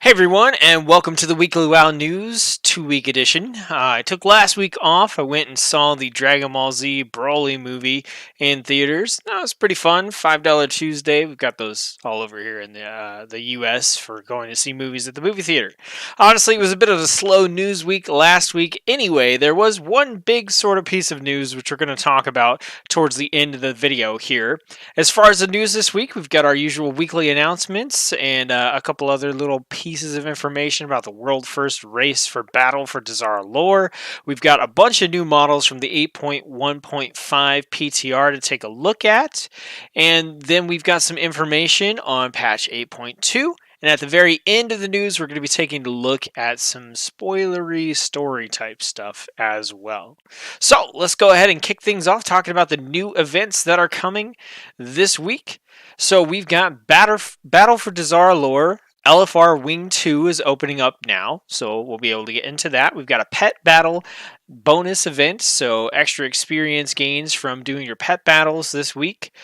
Hey everyone, and welcome to the Weekly WoW News 2-week edition. I took last week off. I went and saw the Dragon Ball Z Broly movie in theaters. That was pretty fun. $5 Tuesday. We've got those all over here in the U.S. for going to see movies at the movie theater. Honestly, it was a bit of a slow news week last week. Anyway, there was one big sort of piece of news which we're going to talk about towards the end of the video here. As far as the news this week, we've got our usual weekly announcements and a couple other little pieces of information about the world first race for Battle for Dazara lore. We've got a bunch of new models from the 8.1.5 PTR to take a look at. And then we've got some information on patch 8.2. And at the very end of the news, we're going to be taking a look at some spoilery story type stuff as well. So let's go ahead and kick things off talking about the new events that are coming this week. So we've got Battle for Dazara lore. LFR Wing 2 is opening up now, so we'll be able to get into that. We've got a pet battle bonus event, so extra experience gains from doing your pet battles this week.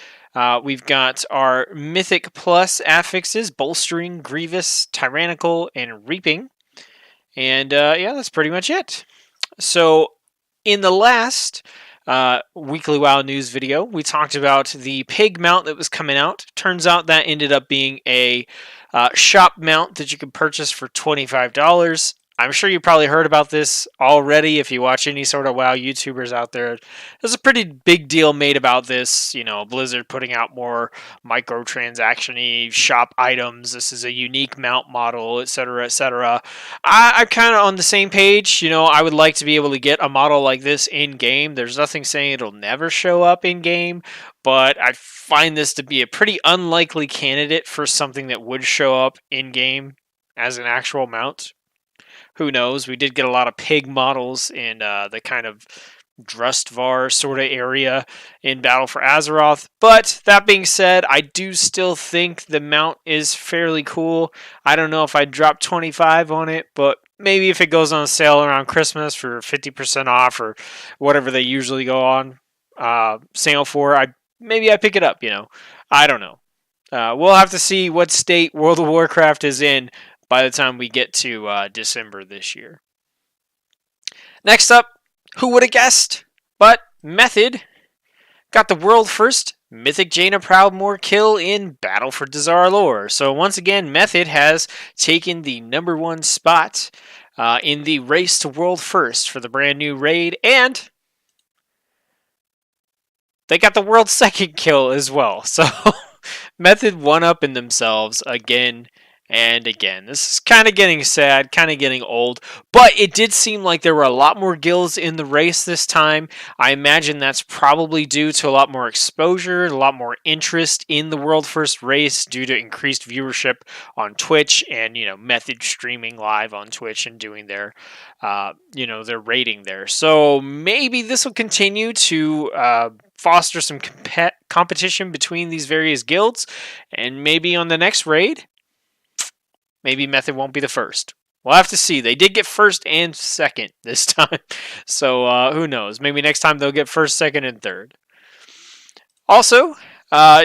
We've got our Mythic Plus affixes, Bolstering, Grievous, Tyrannical, and Reaping. And yeah, that's pretty much it. So in the last Weekly WoW News video, we talked about the pig mount that was coming out. Turns out that ended up being a shop mount that you could purchase for $25. I'm sure you probably heard about this already if you watch any sort of WoW YouTubers out there. There's a pretty big deal made about this. You know, Blizzard putting out more microtransaction-y shop items. This is a unique mount model, etc., etc. I'm kind of on the same page. You know, I would like to be able to get a model like this in-game. There's nothing saying it'll never show up in-game, but I find this to be a pretty unlikely candidate for something that would show up in-game as an actual mount. Who knows? We did get a lot of pig models in the kind of Drustvar sort of area in Battle for Azeroth. But that being said, I do still think the mount is fairly cool. I don't know if I'd drop 25 on it, but maybe if it goes on sale around Christmas for 50% off or whatever they usually go on sale for, maybe I pick it up, you know. I don't know. We'll have to see what state World of Warcraft is in by the time we get to December this year. Next up, who would have guessed? But Method got the world first Mythic Jaina Proudmoore kill in Battle for Dazara lore. So once again, Method has taken the #1 spot in the race to world first for the brand new raid, and they got the world second kill as well. So Method one-upping themselves again and again. This is kind of getting sad, kind of getting old, but it did seem like there were a lot more guilds in the race this time. I imagine that's probably due to a lot more exposure, a lot more interest in the world first race due to increased viewership on Twitch and, you know, Method streaming live on Twitch and doing their, their rating there. So maybe this will continue to foster some competition between these various guilds, and maybe on the next raid, maybe Method won't be the first. We'll have to see. They did get first and second this time. So who knows? Maybe next time they'll get first, second, and third. Also,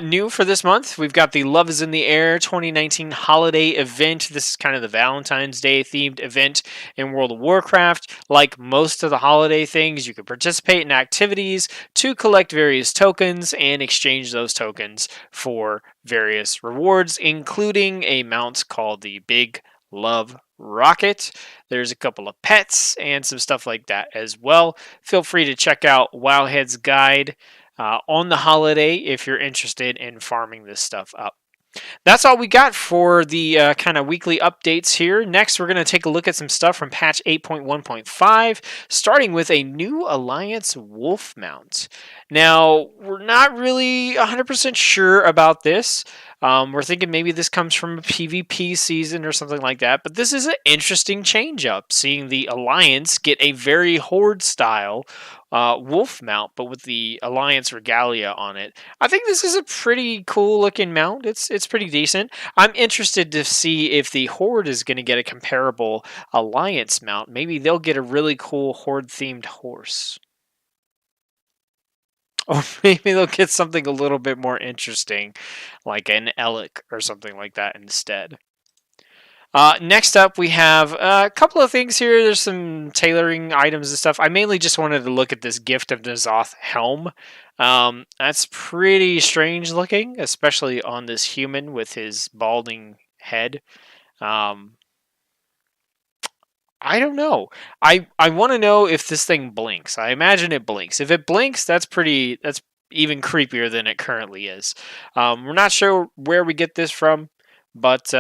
new for this month, we've got the Love is in the Air 2019 holiday event. This is kind of the Valentine's Day themed event in World of Warcraft. Like most of the holiday things, you can participate in activities to collect various tokens and exchange those tokens for various rewards, including a mount called the Big Love Rocket. There's a couple of pets and some stuff like that as well. Feel free to check out Wowhead's guide on the holiday if you're interested in farming this stuff up. That's all we got for the kind of weekly updates here. Next, we're going to take a look at some stuff from patch 8.1.5, starting with a new Alliance Wolf mount. Now, we're not really 100% sure about this. We're thinking maybe this comes from a PvP season or something like that, but this is an interesting change up, seeing the Alliance get a very Horde style wolf mount, but with the Alliance regalia on it. I think this is a pretty cool looking mount. It's pretty decent. I'm interested to see if the Horde is going to get a comparable Alliance mount. Maybe they'll get a really cool Horde themed horse. Or maybe they'll get something a little bit more interesting, like an Elec or something like that instead. Next up, we have a couple of things here. There's some tailoring items and stuff. I mainly just wanted to look at this Gift of N'Zoth helm. That's pretty strange looking, especially on this human with his balding head. Um, I don't know. I want to know if this thing blinks. I imagine it blinks. If it blinks, that's pretty. That's even creepier than it currently is. We're not sure where we get this from, but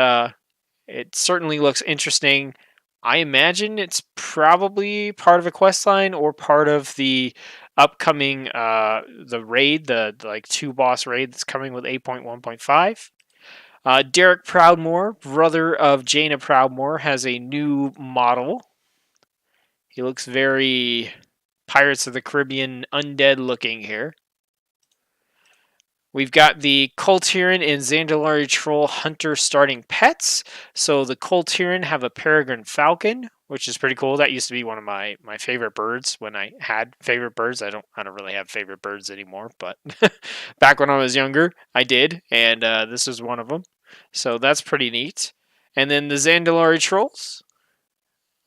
it certainly looks interesting. I imagine it's probably part of a quest line or part of the upcoming the raid, the like 2 boss raid that's coming with 8.1.5. Derek Proudmore, brother of Jaina Proudmore, has a new model. He looks very Pirates of the Caribbean undead looking here. We've got the Kultiran and Zandalari Troll Hunter starting pets. So the Kultiran have a peregrine falcon, which is pretty cool. That used to be one of my favorite birds when I had favorite birds. I don't really have favorite birds anymore, but back when I was younger, I did, and this is one of them. So that's pretty neat. And then the Zandalari Trolls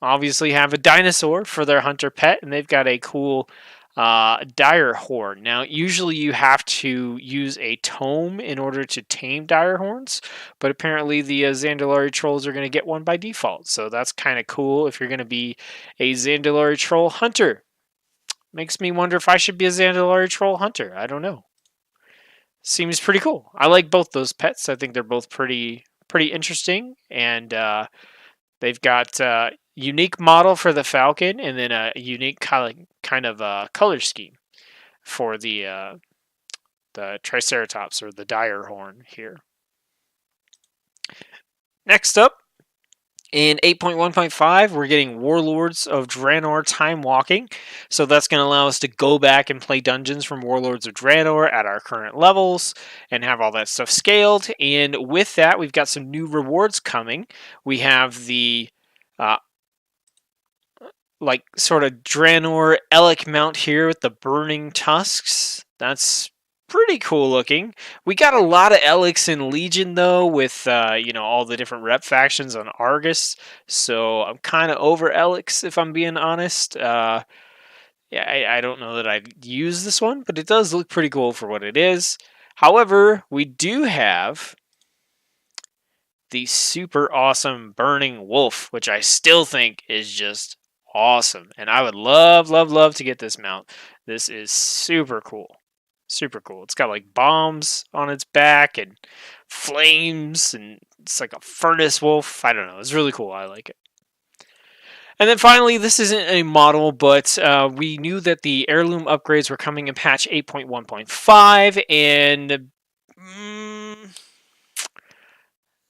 obviously have a dinosaur for their hunter pet, and they've got a cool dire horn. Now, usually you have to use a tome in order to tame dire horns, but apparently the Zandalari trolls are going to get one by default. So that's kind of cool if you're going to be a Zandalari troll hunter. Makes me wonder if I should be a Zandalari troll hunter. I don't know. Seems pretty cool. I like both those pets. I think they're both pretty interesting, and they've got unique model for the Falcon, and then a unique kind of color scheme for the Triceratops or the dire horn here. Next up, in 8.1.5, we're getting Warlords of Draenor Time Walking. So that's going to allow us to go back and play dungeons from Warlords of Draenor at our current levels and have all that stuff scaled. And with that, we've got some new rewards coming. We have the like sort of Draenor Elec mount here with the burning tusks. That's pretty cool looking. We got a lot of Elecs in Legion though, with all the different rep factions on Argus. So I'm kind of over Elecs if I'm being honest. Yeah, I don't know that I'd use this one, but it does look pretty cool for what it is. However, we do have the super awesome Burning Wolf, which I still think is just awesome. And I would love, love, love to get this mount. This is super cool. Super cool. It's got like bombs on its back and flames, and it's like a furnace wolf. I don't know. It's really cool. I like it. And then finally, this isn't a model, but we knew that the heirloom upgrades were coming in patch 8.1.5, and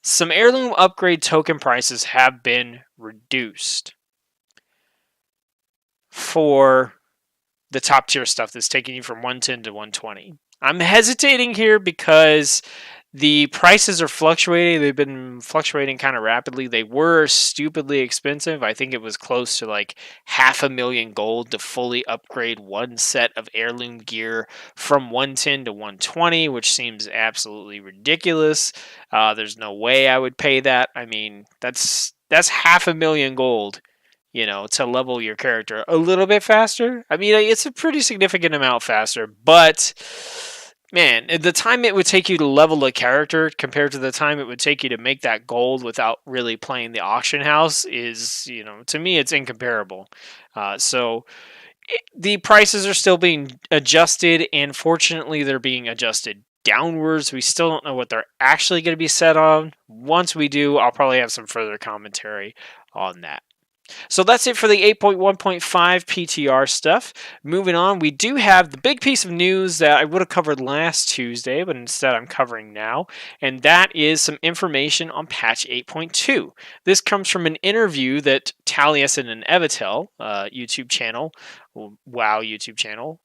some heirloom upgrade token prices have been reduced for the top tier stuff that's taking you from 110 to 120. I'm hesitating here because the prices are fluctuating. They've been fluctuating kind of rapidly. They were stupidly expensive. I think it was close to like $500,000 gold to fully upgrade one set of heirloom gear from 110 to 120, which seems absolutely ridiculous. There's no way I would pay that. I mean, that's $500,000 gold, to level your character a little bit faster. I mean, it's a pretty significant amount faster, but man, the time it would take you to level a character compared to the time it would take you to make that gold without really playing the auction house is, to me, it's incomparable. So the prices are still being adjusted, and fortunately, they're being adjusted downwards. We still don't know what they're actually going to be set on. Once we do, I'll probably have some further commentary on that. So that's it for the 8.1.5 PTR stuff. Moving on, we do have the big piece of news that I would have covered last Tuesday, but instead I'm covering now, and that is some information on patch 8.2. This comes from an interview that Taliesin and Evitel, YouTube channel, WoW YouTube channel,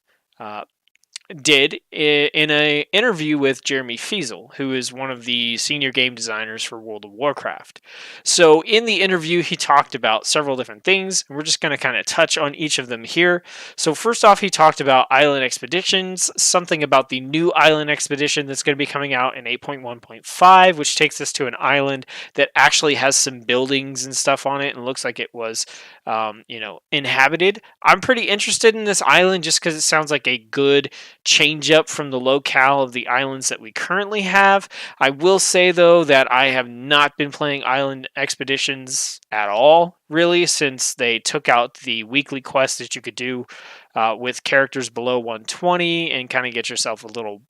did in an interview with Jeremy Fiesel, who is one of the senior game designers for World of Warcraft. So, in the interview, he talked about several different things, and we're just going to kind of touch on each of them here. So, first off, he talked about island expeditions, something about the new island expedition that's going to be coming out in 8.1.5, which takes us to an island that actually has some buildings and stuff on it and looks like it was, inhabited. I'm pretty interested in this island just because it sounds like a good change up from the locale of the islands that we currently have. I will say though that I have not been playing island expeditions at all, really, since they took out the weekly quest that you could do with characters below 120 and kind of get yourself a little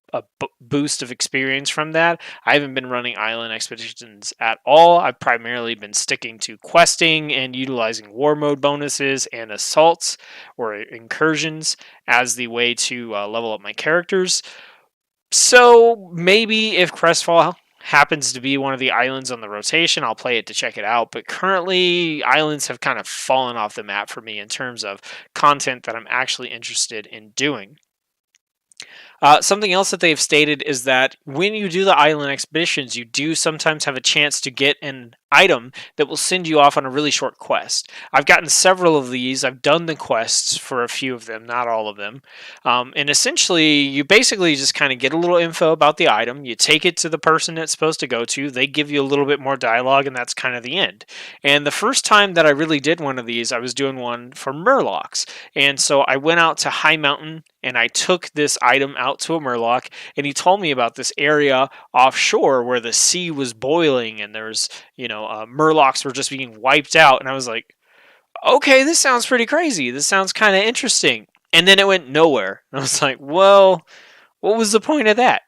boost of experience from that. I haven't been running island expeditions at all. I've primarily been sticking to questing and utilizing war mode bonuses and assaults or incursions as the way to level up my characters. So maybe if Crestfall happens to be one of the islands on the rotation, I'll play it to check it out. But currently, islands have kind of fallen off the map for me in terms of content that I'm actually interested in doing. Something else that they've stated is that when you do the island expeditions, you do sometimes have a chance to get an item that will send you off on a really short quest. I've gotten several of these. I've done the quests for a few of them, not all of them. And essentially, you basically just kind of get a little info about the item. You take it to the person it's supposed to go to. They give you a little bit more dialogue, and that's kind of the end. And the first time that I really did one of these, I was doing one for Murlocs. And so I went out to High Mountain and I took this item out to a Murloc, and he told me about this area offshore where the sea was boiling and there's, Murlocs were just being wiped out. And I was like, okay, this sounds pretty crazy. This sounds kind of interesting. And then it went nowhere. And I was like, well, what was the point of that?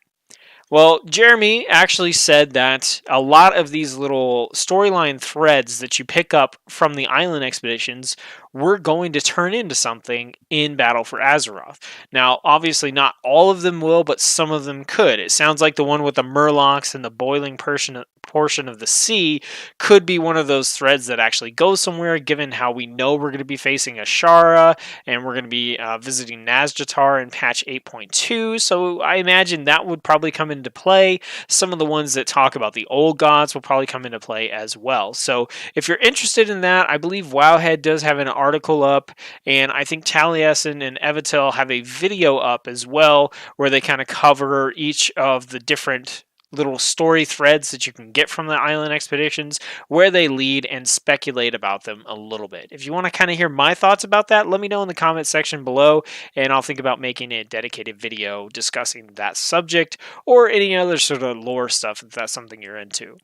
Well, Jeremy actually said that a lot of these little storyline threads that you pick up from the island expeditions were going to turn into something in Battle for Azeroth. Now, obviously, not all of them will, but some of them could. It sounds like the one with the Murlocs and the boiling portion of the sea could be one of those threads that actually goes somewhere, given how we know we're going to be facing Ashara and we're going to be visiting Nazjatar in patch 8.2. So I imagine that would probably come into play. Some of the ones that talk about the old gods will probably come into play as well. So if you're interested in that, I believe Wowhead does have an article up, and I think Taliesin and Evitel have a video up as well where they kind of cover each of the different little story threads that you can get from the island expeditions, where they lead, and speculate about them a little bit. If you want to kind of hear my thoughts about that, let me know in the comment section below, and I'll think about making a dedicated video discussing that subject or any other sort of lore stuff if that's something you're into.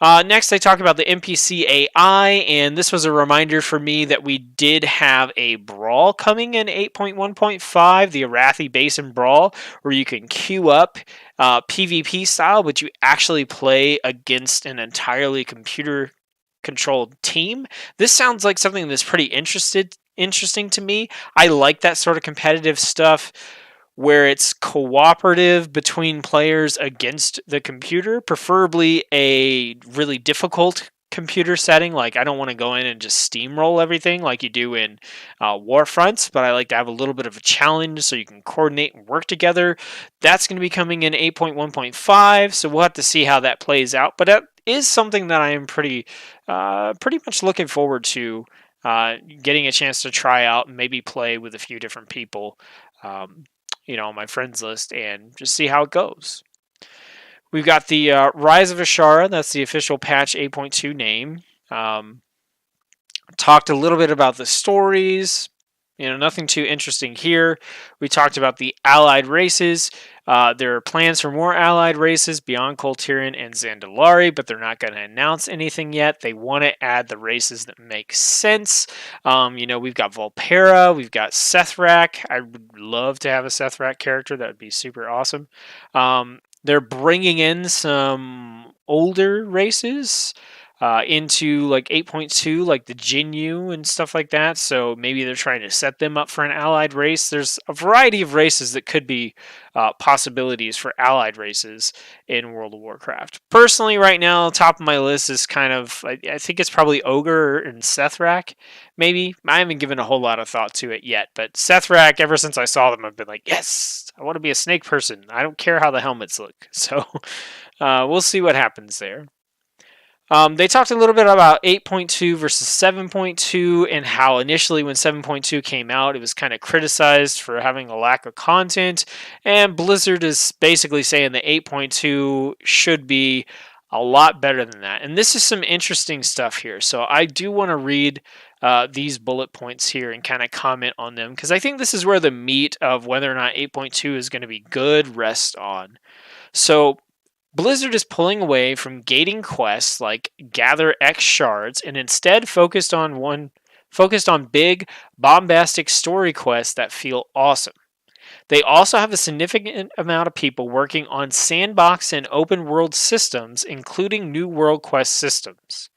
Next, I talk about the NPC AI, and this was a reminder for me that we did have a brawl coming in 8.1.5, the Arathi Basin Brawl, where you can queue up PvP style, but you actually play against an entirely computer controlled team. This sounds like something that's pretty interesting to me. I like that sort of competitive stuff where it's cooperative between players against the computer, preferably a really difficult computer setting. Like, I don't want to go in and just steamroll everything like you do in Warfronts, but I like to have a little bit of a challenge so you can coordinate and work together. That's going to be coming in 8.1.5, so we'll have to see how that plays out. But that is something that I am pretty much looking forward to getting a chance to try out and maybe play with a few different people. On my friends list and just see how it goes. We've got the Rise of Ashara. That's the official patch 8.2 name. Talked a little bit about the stories. Nothing too interesting here. We talked about the allied races. There are plans for more allied races beyond Coltirian and Zandalari, but they're not going to announce anything yet. They want to add the races that make sense. We've got Volpera, we've got Sethrak. I would love to have a Sethrak character. That would be super awesome. They're bringing in some older races. into like 8.2, like the Jinyu and stuff like that. So maybe they're trying to set them up for an allied race. There's a variety of races that could be possibilities for allied races in World of Warcraft. Personally, right now, top of my list is kind of, I think it's probably Ogre and Sethrak. Maybe I haven't given a whole lot of thought to it yet, but Sethrak, ever since I saw them, I've been like, yes, I want to be a snake person. I don't care how the helmets look. So we'll see what happens there. They talked a little bit about 8.2 versus 7.2 and how initially when 7.2 came out, it was kind of criticized for having a lack of content. And Blizzard is basically saying that 8.2 should be a lot better than that. And this is some interesting stuff here. So I do want to read these bullet points here and kind of comment on them because I think this is where the meat of whether or not 8.2 is going to be good rests on. So Blizzard is pulling away from gating quests like gather X shards and instead focused on big, bombastic story quests that feel awesome. They also have a significant amount of people working on sandbox and open world systems, including new world quest systems.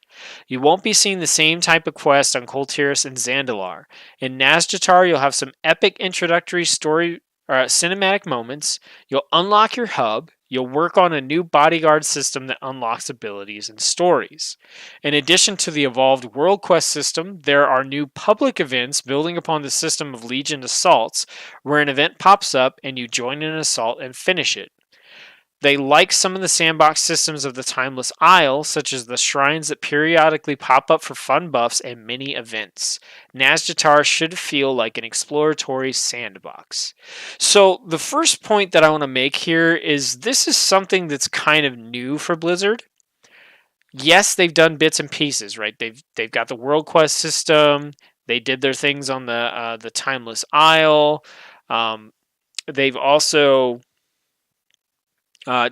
You won't be seeing the same type of quest on Kul Tiras and Zandalar. In Nazjatar, you'll have some epic introductory story cinematic moments. You'll unlock your hub. You'll work on a new bodyguard system that unlocks abilities and stories. In addition to the evolved World Quest system, there are new public events building upon the system of Legion assaults, where an event pops up and you join an assault and finish it. They like some of the sandbox systems of the Timeless Isle, such as the shrines that periodically pop up for fun buffs and mini events. Nazjatar should feel like an exploratory sandbox. So the first point that I want to make here is this is something that's kind of new for Blizzard. Yes, they've done bits and pieces, right? They've got the World Quest system. They did their things on the Timeless Isle. They've also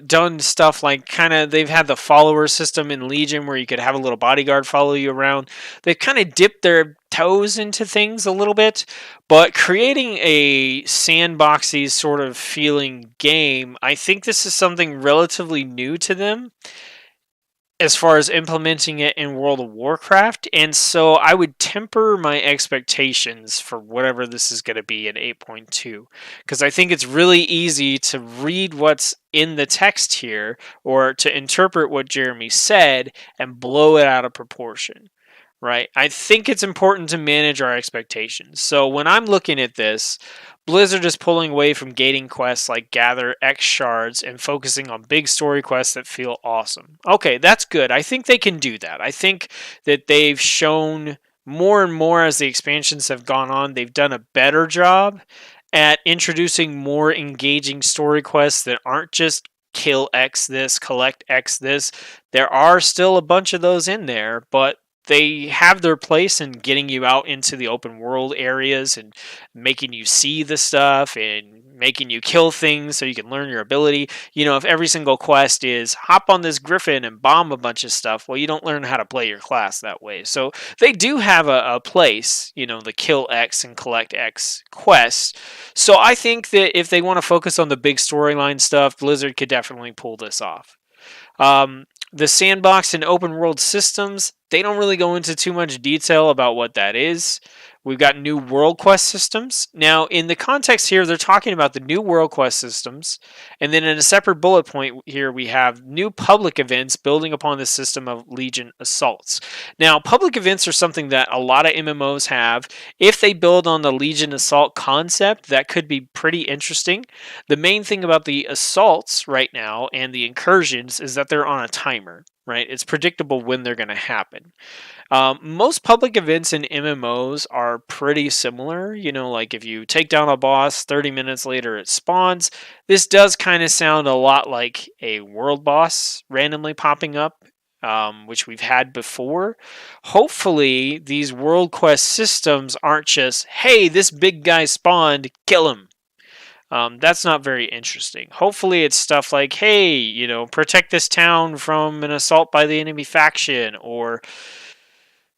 done stuff like they've had the follower system in Legion where you could have a little bodyguard follow you around. They've kind of dipped their toes into things a little bit, but creating a sandboxy sort of feeling game, I think this is something relatively new to them as far as implementing it in World of Warcraft, and so I would temper my expectations for whatever this is going to be in 8.2, because I think it's really easy to read what's in the text here, or to interpret what Jeremy said, and blow it out of proportion, right? I think it's important to manage our expectations. So when I'm looking at this, Blizzard is pulling away from gating quests like gather X shards and focusing on big story quests that feel awesome. Okay, that's good. I think they can do that. I think that they've shown more and more as the expansions have gone on, they've done a better job at introducing more engaging story quests that aren't just kill X this, collect X this. There are still a bunch of those in there, but they have their place in getting you out into the open world areas and making you see the stuff and making you kill things so you can learn your ability. You know, if every single quest is hop on this griffin and bomb a bunch of stuff, well, you don't learn how to play your class that way. So they do have a place, you know, the kill X and collect X quests. So I think that if they want to focus on the big storyline stuff, Blizzard could definitely pull this off. The sandbox and open world systems, they don't really go into too much detail about what that is. We've got new world quest systems. Now, in the context here, they're talking about the new world quest systems. And then in a separate bullet point here, we have new public events building upon the system of Legion assaults. Now, public events are something that a lot of MMOs have. If they build on the Legion assault concept, that could be pretty interesting. The main thing about the assaults right now and the incursions is that they're on a timer, right? It's predictable when they're going to happen. Most public events in MMOs are pretty similar. You know, like if you take down a boss, 30 minutes later it spawns. This does kind of sound a lot like a world boss randomly popping up, which we've had before. Hopefully, these world quest systems aren't just, hey, this big guy spawned, kill him. That's not very interesting. Hopefully it's stuff like, hey, you know, protect this town from an assault by the enemy faction, or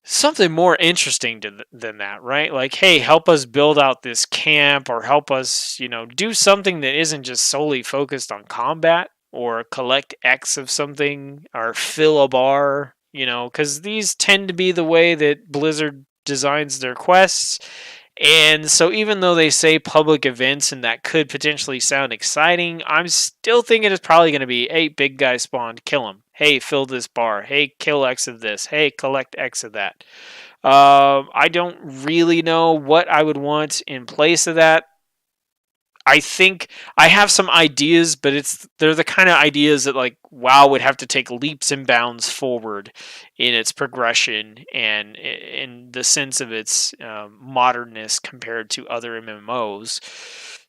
something more interesting than that, right? Like, hey, help us build out this camp, or help us, you know, do something that isn't just solely focused on combat, or collect X of something, or fill a bar. because these tend to be the way that Blizzard designs their quests. And so, even though they say public events and that could potentially sound exciting, I'm still thinking it's probably going to be, hey, big guy spawned, kill him. Hey, fill this bar. Hey, kill X of this. Hey, collect X of that. I don't really know what I would want in place of that. I think I have some ideas, but they're the kind of ideas that like WoW would have to take leaps and bounds forward in its progression and in the sense of its modernness compared to other MMOs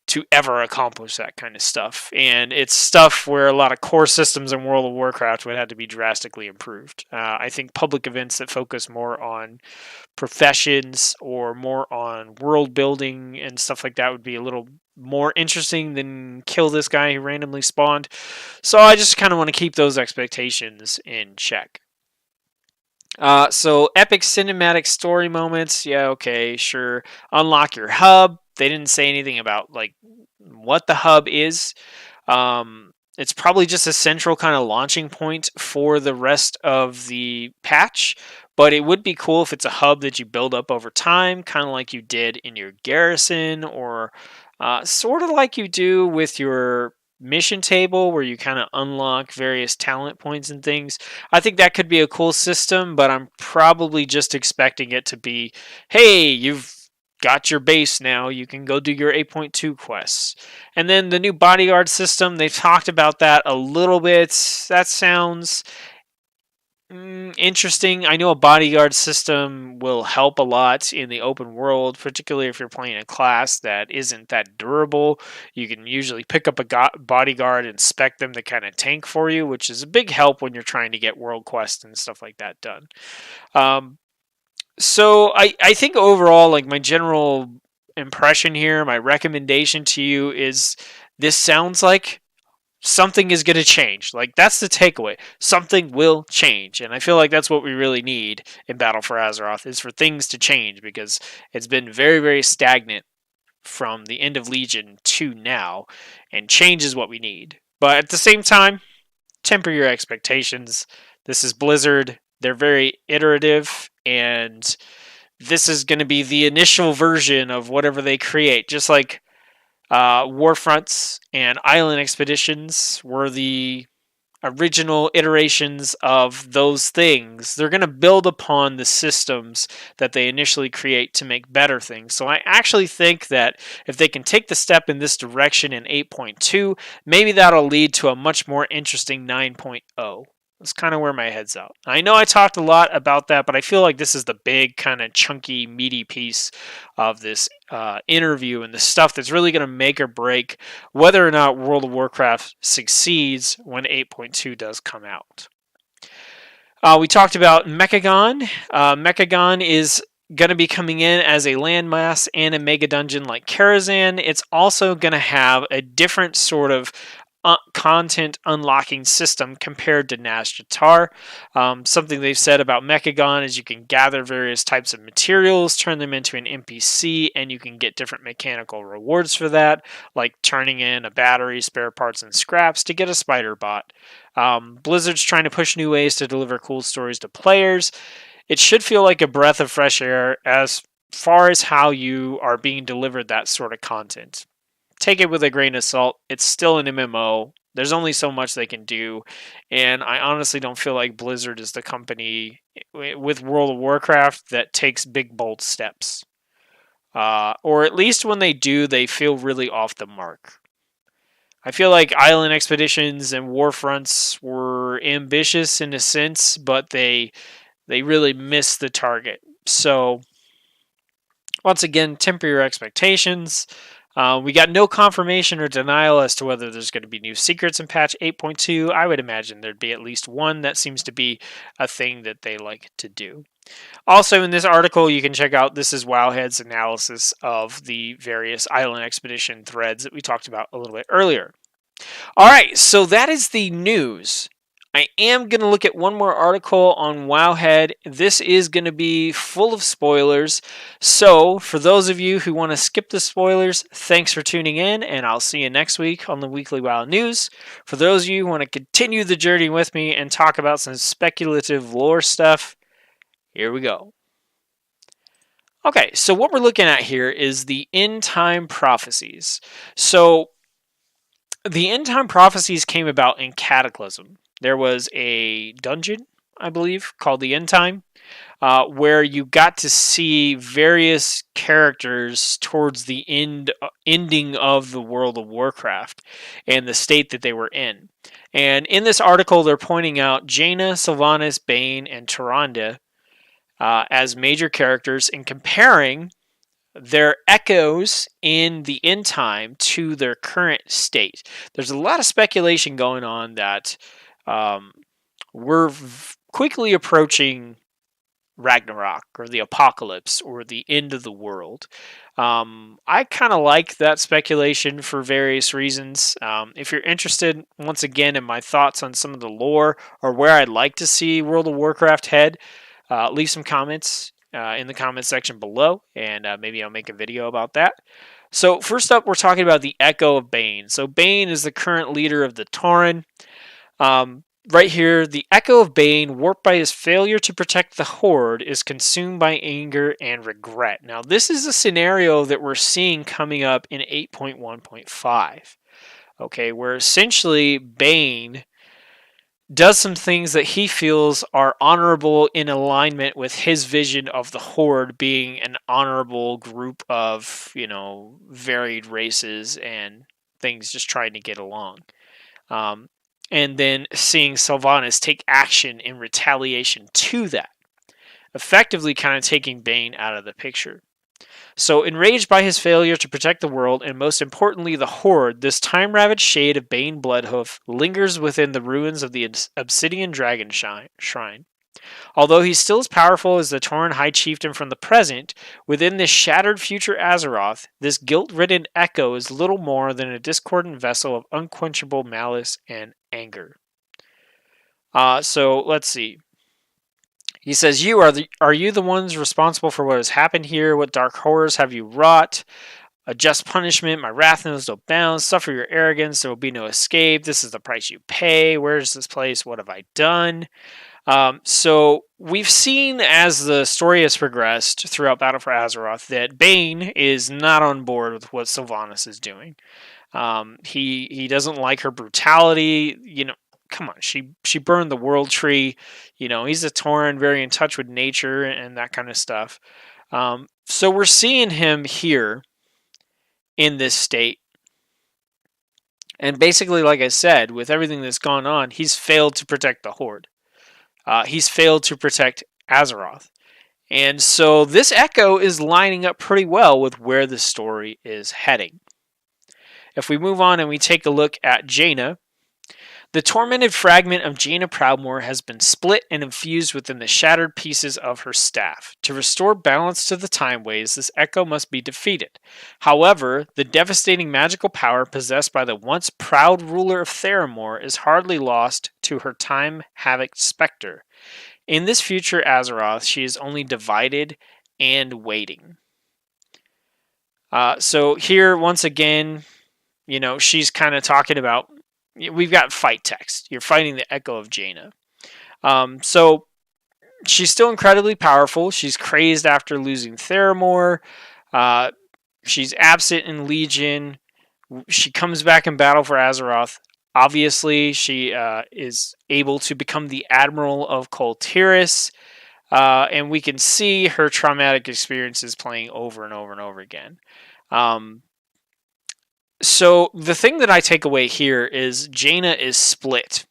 to ever accomplish that kind of stuff. And it's stuff where a lot of core systems in World of Warcraft would have to be drastically improved. I think public events that focus more on professions or more on world building and stuff like that would be a little more interesting than kill this guy who randomly spawned. So I just kind of want to keep those expectations in check. So epic cinematic story moments, yeah, okay, sure. Unlock your hub. They didn't say anything about like what the hub is. It's probably just a central kind of launching point for the rest of the patch, but it would be cool if it's a hub that you build up over time, kind of like you did in your garrison, or sort of like you do with your mission table where you kind of unlock various talent points and things. I think that could be a cool system, but I'm probably just expecting it to be, hey, you've got your base now, you can go do your 8.2 quests. And then the new bodyguard system, they've talked about that a little bit. That sounds interesting. I know a bodyguard system will help a lot in the open world, particularly if you're playing a class that isn't that durable. You can usually pick up a bodyguard and spec them to kind of tank for you, which is a big help when you're trying to get world quests and stuff like that done. So I think overall, like my general impression here, my recommendation to you is this sounds like something is going to change. Like that's the takeaway. Something will change, and I feel like that's what we really need in Battle for Azeroth is for things to change because it's been very very stagnant from the end of Legion to now, and change is what we need. But at the same time, temper your expectations. This is Blizzard. They're very iterative, and this is going to be the initial version of whatever they create. Just like Warfronts and Island Expeditions were the original iterations of those things. They're going to build upon the systems that they initially create to make better things. So I actually think that if they can take the step in this direction in 8.2, maybe that'll lead to a much more interesting 9.0. That's kind of where my head's at. I know I talked a lot about that, but I feel like this is the big, kind of chunky, meaty piece of this interview and the stuff that's really going to make or break whether or not World of Warcraft succeeds when 8.2 does come out. We talked about Mechagon. Mechagon is going to be coming in as a landmass and a mega dungeon like Karazhan. It's also going to have a different sort of content unlocking system compared to Nazjatar. Something they've said about Mechagon is you can gather various types of materials, turn them into an NPC, and you can get different mechanical rewards for that, like turning in a battery, spare parts, and scraps to get a spider bot. Blizzard's trying to push new ways to deliver cool stories to players. It should feel like a breath of fresh air as far as how you are being delivered that sort of content. Take it with a grain of salt. It's still an MMO. There's only so much they can do. And I honestly don't feel like Blizzard is the company with World of Warcraft that takes big, bold steps. Or at least when they do, they feel really off the mark. I feel like Island Expeditions and Warfronts were ambitious in a sense, but they really missed the target. So, once again, temper your expectations. We got no confirmation or denial as to whether there's going to be new secrets in patch 8.2. I would imagine there'd be at least one. That seems to be a thing that they like to do. Also, in this article, you can check out this is Wowhead's analysis of the various Island Expedition threads that we talked about a little bit earlier. All right, so that is the news. I am going to look at one more article on Wowhead. This is going to be full of spoilers. So, for those of you who want to skip the spoilers, thanks for tuning in, and I'll see you next week on the Weekly WoW News. For those of you who want to continue the journey with me and talk about some speculative lore stuff, here we go. Okay, so what we're looking at here is the end time prophecies. So, the end time prophecies came about in Cataclysm. There was a dungeon, I believe, called the End Time, where you got to see various characters towards the ending of the World of Warcraft and the state that they were in. And in this article, they're pointing out Jaina, Sylvanas, Bane, and Tyrande as major characters and comparing their echoes in the end time to their current state. There's a lot of speculation going on that we're quickly approaching Ragnarok or the apocalypse or the end of the world. I kind of like that speculation for various reasons. If you're interested, once again, in my thoughts on some of the lore or where I'd like to see World of Warcraft head, leave some comments in the comment section below, and maybe I'll make a video about that. So first up, we're talking about the Echo of Bane. So Bane is the current leader of the Tauren. Right here, the Echo of Bane, warped by his failure to protect the Horde, is consumed by anger and regret. Now, this is a scenario that we're seeing coming up in 8.1.5. Okay, where essentially Bane does some things that he feels are honorable in alignment with his vision of the Horde being an honorable group of, varied races and things just trying to get along. And then seeing Sylvanas take action in retaliation to that, effectively kind of taking Bane out of the picture. So, enraged by his failure to protect the world, and most importantly the Horde, this time-ravaged shade of Bane Bloodhoof lingers within the ruins of the Obsidian Dragon Shrine. Although he's still as powerful as the Tauren High Chieftain from the present, within this shattered future Azeroth, this guilt-ridden echo is little more than a discordant vessel of unquenchable malice and anger. So let's see. He says, Are you the ones responsible for what has happened here? What dark horrors have you wrought? A just punishment. My wrath knows no bounds. Suffer your arrogance. There will be no escape. This is the price you pay. Where is this place? What have I done? So we've seen as the story has progressed throughout Battle for Azeroth that Bane is not on board with what Sylvanas is doing. He doesn't like her brutality. Come on, she burned the world tree. He's a Tauren, very in touch with nature and that kind of stuff. So we're seeing him here in this state. And basically, like I said, with everything that's gone on, he's failed to protect the Horde. He's failed to protect Azeroth. And so this echo is lining up pretty well with where the story is heading. If we move on and we take a look at Jaina, the tormented fragment of Jaina Proudmoore has been split and infused within the shattered pieces of her staff. To restore balance to the time ways, this echo must be defeated. However, the devastating magical power possessed by the once proud ruler of Theramore is hardly lost to her time-havoc specter. In this future Azeroth, she is only divided and waiting. So here, once again, she's kind of talking about, we've got fight text. You're fighting the Echo of Jaina. So she's still incredibly powerful. She's crazed after losing Theramore. She's absent in Legion. She comes back in Battle for Azeroth. Obviously, she is able to become the Admiral of Kul Tiras. And we can see her traumatic experiences playing over and over and over again. So the thing that I take away here is Jaina is split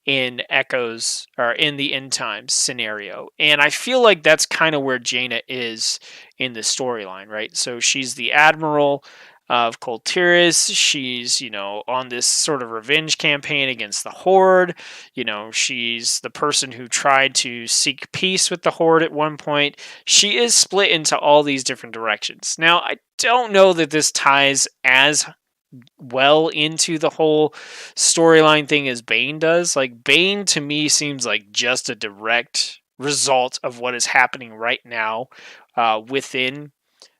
in Echoes, or in the End Times scenario. And I feel like that's kind of where Jaina is in the storyline, right? So she's the Admiral of Kul Tiras. She's, on this sort of revenge campaign against the Horde. She's the person who tried to seek peace with the Horde at one point. She is split into all these different directions. Now, I don't know that this ties as well into the whole storyline thing as Bane does. Like, Bane to me seems like just a direct result of what is happening right now within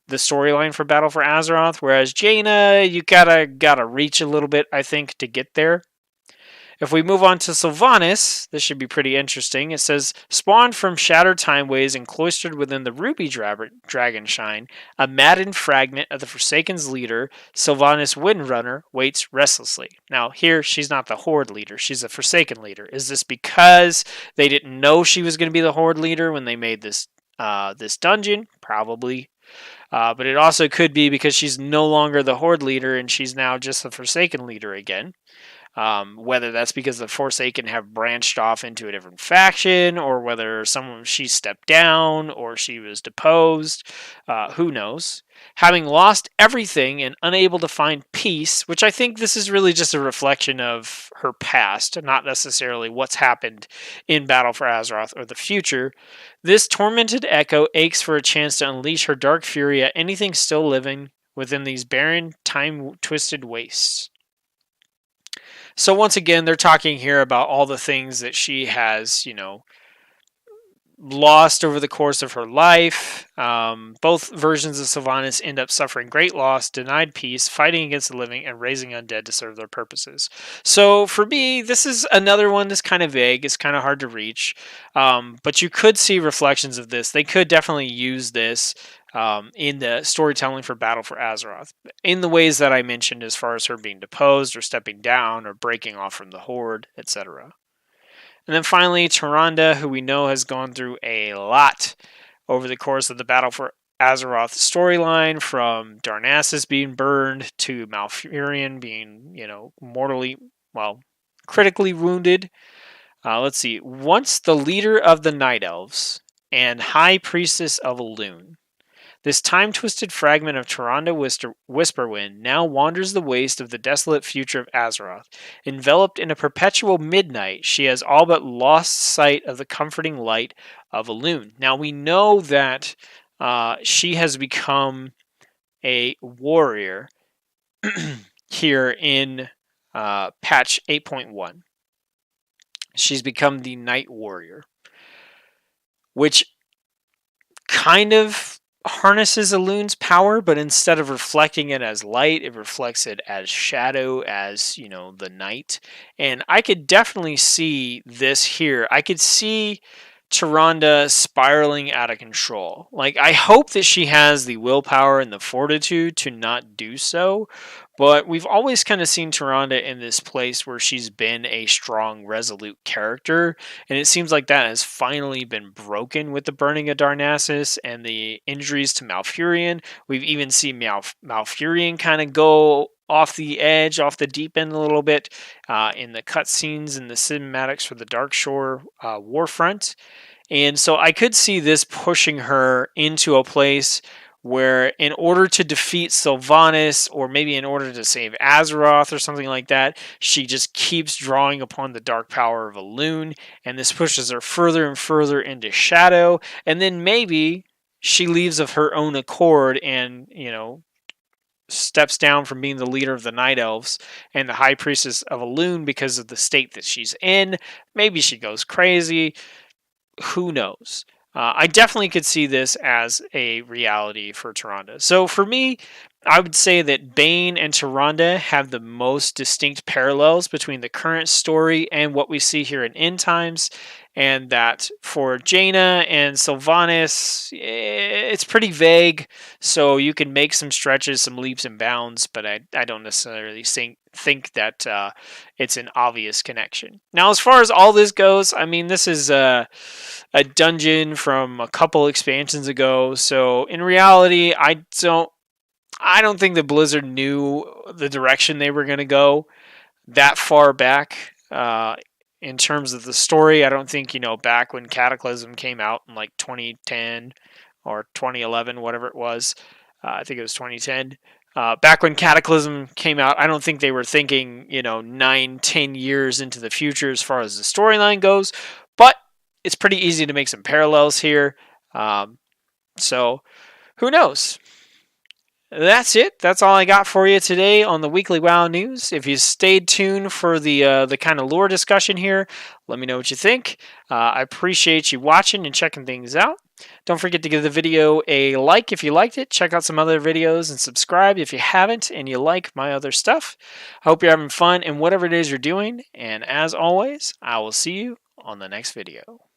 the storyline for Battle for Azeroth, whereas Jaina, you gotta reach a little bit, I think, to get there. If we move on to Sylvanas, this should be pretty interesting. It says, spawned from shattered timeways and cloistered within the ruby dragon shine, a maddened fragment of the Forsaken's leader, Sylvanas Windrunner, waits restlessly. Now, here, she's not the Horde leader, she's a Forsaken leader. Is this because they didn't know she was going to be the Horde leader when they made this dungeon? Probably. But it also could be because she's no longer the Horde leader and she's now just the Forsaken leader again. Whether that's because the Forsaken have branched off into a different faction, or whether she stepped down, or she was deposed, who knows? Having lost everything and unable to find peace, which I think this is really just a reflection of her past, not necessarily what's happened in Battle for Azeroth or the future, this tormented echo aches for a chance to unleash her dark fury at anything still living within these barren, time-twisted wastes. So once again, they're talking here about all the things that she has, lost over the course of her life. Both versions of Sylvanas end up suffering great loss, denied peace, fighting against the living, and raising undead to serve their purposes. So for me, this is another one that's kind of vague. It's kind of hard to reach. But you could see reflections of this. They could definitely use this in the storytelling for Battle for Azeroth, in the ways that I mentioned, as far as her being deposed or stepping down or breaking off from the Horde, etc. And then finally, Tyrande, who we know has gone through a lot over the course of the Battle for Azeroth storyline, from Darnassus being burned to Malfurion being, critically wounded. Let's see. Once the leader of the Night Elves and High Priestess of Elune, this time-twisted fragment of Tyrande Whisperwind now wanders the waste of the desolate future of Azeroth. Enveloped in a perpetual midnight, she has all but lost sight of the comforting light of Elune. Now, we know that she has become a warrior here in patch 8.1. She's become the Night Warrior, which kind of harnesses Elune's power, but instead of reflecting it as light, it reflects it as shadow, as, the night. And I could definitely see this here. I could see Tyrande spiraling out of control. Like, I hope that she has the willpower and the fortitude to not do so, but we've always kind of seen Tyrande in this place where she's been a strong, resolute character, and it seems like that has finally been broken with the burning of Darnassus and the injuries to Malfurion. We've even seen Malfurion kind of go off the edge, off the deep end a little bit in the cutscenes and the cinematics for the Darkshore Warfront. And so I could see this pushing her into a place where, in order to defeat Sylvanas, or maybe in order to save Azeroth or something like that, she just keeps drawing upon the dark power of Elune, and this pushes her further and further into shadow, and then maybe she leaves of her own accord and, steps down from being the leader of the Night Elves and the High Priestess of Elune because of the state that she's in. Maybe she goes crazy. Who knows? I definitely could see this as a reality for Tyrande. So for me, I would say that Bane and Tyrande have the most distinct parallels between the current story and what we see here in End Times, and that for Jaina and Sylvanas, it's pretty vague, so you can make some stretches, some leaps and bounds, but I don't necessarily think that it's an obvious connection. Now, as far as all this goes, I mean, this is a dungeon from a couple expansions ago, so in reality, I don't think that Blizzard knew the direction they were going to go that far back in terms of the story. I don't think, back when Cataclysm came out in like 2010 or 2011, whatever it was, I think it was 2010. Back when Cataclysm came out, I don't think they were thinking, 9-10 years into the future as far as the storyline goes, but it's pretty easy to make some parallels here. So who knows? That's it. That's all I got for you today on the weekly WoW news. If you stayed tuned for the kind of lore discussion here, let me know what you think. I appreciate you watching and checking things out. Don't forget to give the video a like if you liked it. Check out some other videos and subscribe if you haven't and you like my other stuff. I hope you're having fun in whatever it is you're doing. And as always, I will see you on the next video.